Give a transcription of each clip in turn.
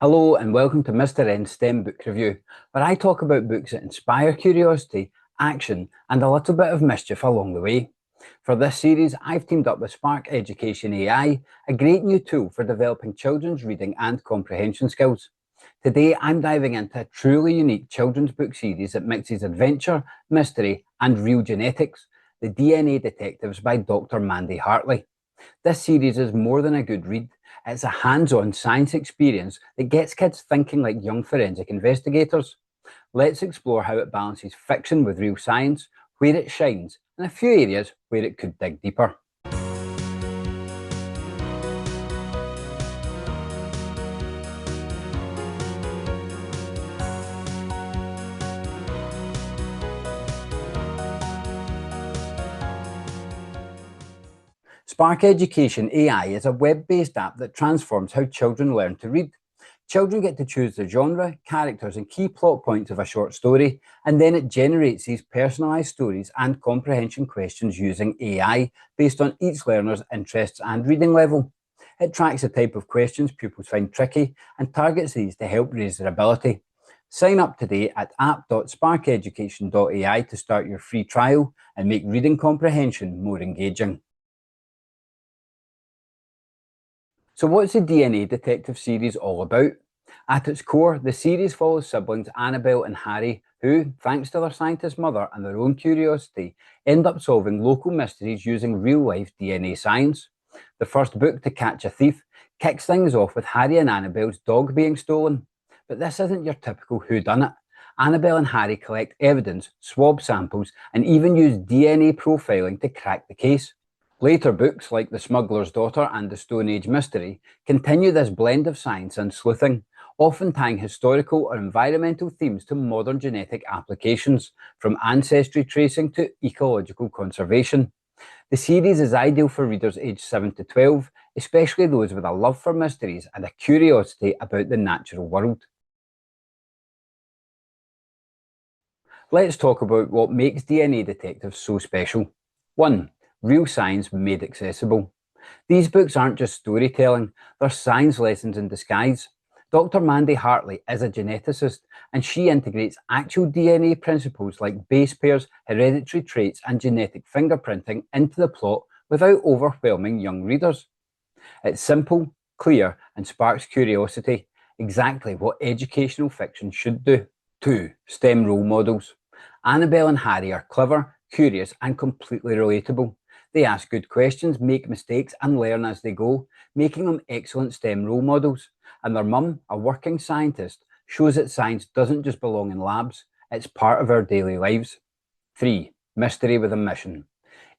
Hello and welcome to Mr. N's STEM Book Review, where I talk about books that inspire curiosity, action and a little bit of mischief along the way. For this series, I've teamed up with Spark Education AI, a great new tool for developing children's reading and comprehension skills. Today, I'm diving into a truly unique children's book series that mixes adventure, mystery and real genetics, The DNA Detectives by Dr. Mandy Hartley. This series is more than a good read. It's a hands-on science experience that gets kids thinking like young forensic investigators. Let's explore how it balances fiction with real science, where it shines, and a few areas where it could dig deeper. Spark Education AI is a web-based app that transforms how children learn to read. Children get to choose the genre, characters and key plot points of a short story, and then it generates these personalised stories and comprehension questions using AI based on each learner's interests and reading level. It tracks the type of questions pupils find tricky and targets these to help raise their ability. Sign up today at app.sparkeducation.ai to start your free trial and make reading comprehension more engaging. So what's the DNA Detective series all about? At its core, the series follows siblings Annabelle and Harry who, thanks to their scientist mother and their own curiosity, end up solving local mysteries using real-life DNA science. The first book, To Catch a Thief, kicks things off with Harry and Annabelle's dog being stolen. But this isn't your typical whodunit. Annabelle and Harry collect evidence, swab samples, and even use DNA profiling to crack the case. Later books, like The Smuggler's Daughter and The Stone Age Mystery, continue this blend of science and sleuthing, often tying historical or environmental themes to modern genetic applications, from ancestry tracing to ecological conservation. The series is ideal for readers aged 7 to 12, especially those with a love for mysteries and a curiosity about the natural world. Let's talk about what makes DNA Detectives so special. 1. Real science made accessible. These books aren't just storytelling, they're science lessons in disguise. Dr. Mandy Hartley is a geneticist, and she integrates actual DNA principles like base pairs, hereditary traits, and genetic fingerprinting into the plot without overwhelming young readers. It's simple, clear, and sparks curiosity, exactly what educational fiction should do. 2. STEM role models. Annabelle and Harry are clever, curious, and completely relatable. They ask good questions, make mistakes, and learn as they go, making them excellent STEM role models. And their mum, a working scientist, shows that science doesn't just belong in labs, it's part of our daily lives. 3. Mystery with a mission.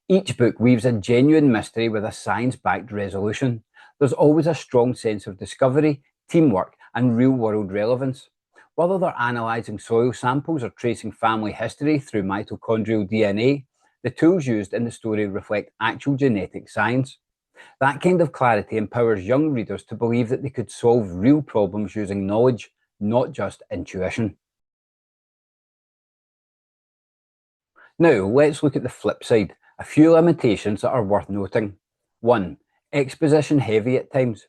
Each book weaves a genuine mystery with a science-backed resolution. There's always a strong sense of discovery, teamwork, and real-world relevance. Whether they're analysing soil samples or tracing family history through mitochondrial DNA, the tools used in the story reflect actual genetic science. That kind of clarity empowers young readers to believe that they could solve real problems using knowledge, not just intuition. Now, let's look at the flip side, a few limitations that are worth noting. 1. Exposition heavy at times.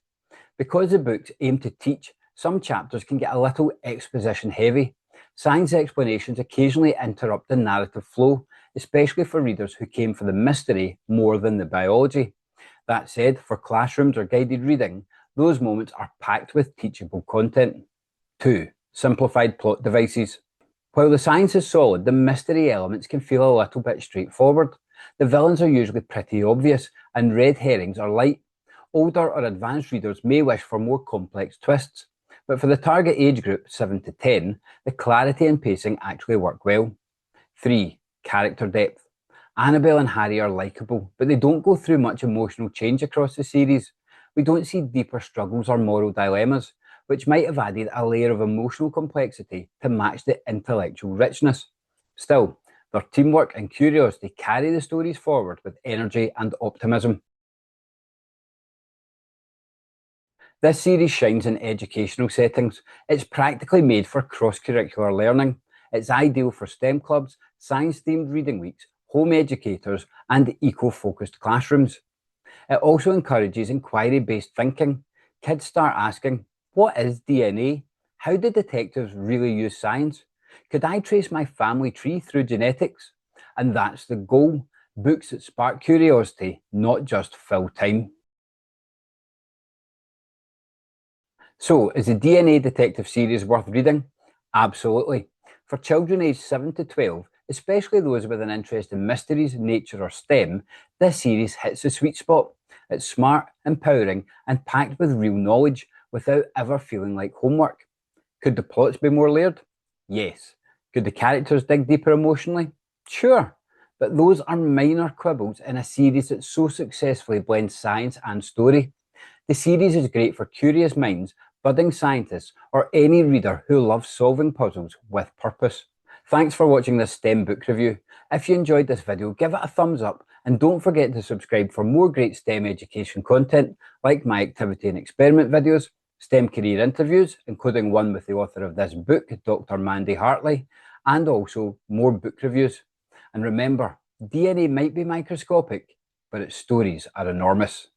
Because the books aim to teach, some chapters can get a little exposition heavy. Science explanations occasionally interrupt the narrative flow, especially for readers who came for the mystery more than the biology. That said, for classrooms or guided reading, those moments are packed with teachable content. 2. Simplified plot devices. While the science is solid, the mystery elements can feel a little bit straightforward. The villains are usually pretty obvious, and red herrings are light. Older or advanced readers may wish for more complex twists, but for the target age group 7 to 10, the clarity and pacing actually work well. 3. Character depth. Annabelle and Harry are likeable, but they don't go through much emotional change across the series. We don't see deeper struggles or moral dilemmas, which might have added a layer of emotional complexity to match the intellectual richness. Still, their teamwork and curiosity carry the stories forward with energy and optimism. This series shines in educational settings. It's practically made for cross-curricular learning. It's ideal for STEM clubs, science-themed reading weeks, home educators, and eco-focused classrooms. It also encourages inquiry-based thinking. Kids start asking, What is DNA? How do detectives really use science? Could I trace my family tree through genetics? And that's the goal. Books that spark curiosity, not just fill time. So, is the DNA Detective series worth reading? Absolutely. For children aged 7 to 12, especially those with an interest in mysteries, nature, or STEM, this series hits the sweet spot. It's smart, empowering, and packed with real knowledge without ever feeling like homework. Could the plots be more layered? Yes. Could the characters dig deeper emotionally? Sure. But those are minor quibbles in a series that so successfully blends science and story. The series is great for curious minds, budding scientists, or any reader who loves solving puzzles with purpose. Thanks for watching this STEM book review. If you enjoyed this video, give it a thumbs up and don't forget to subscribe for more great STEM education content like my activity and experiment videos, STEM career interviews, including one with the author of this book, Dr. Mandy Hartley, and also more book reviews. And remember, DNA might be microscopic, but its stories are enormous.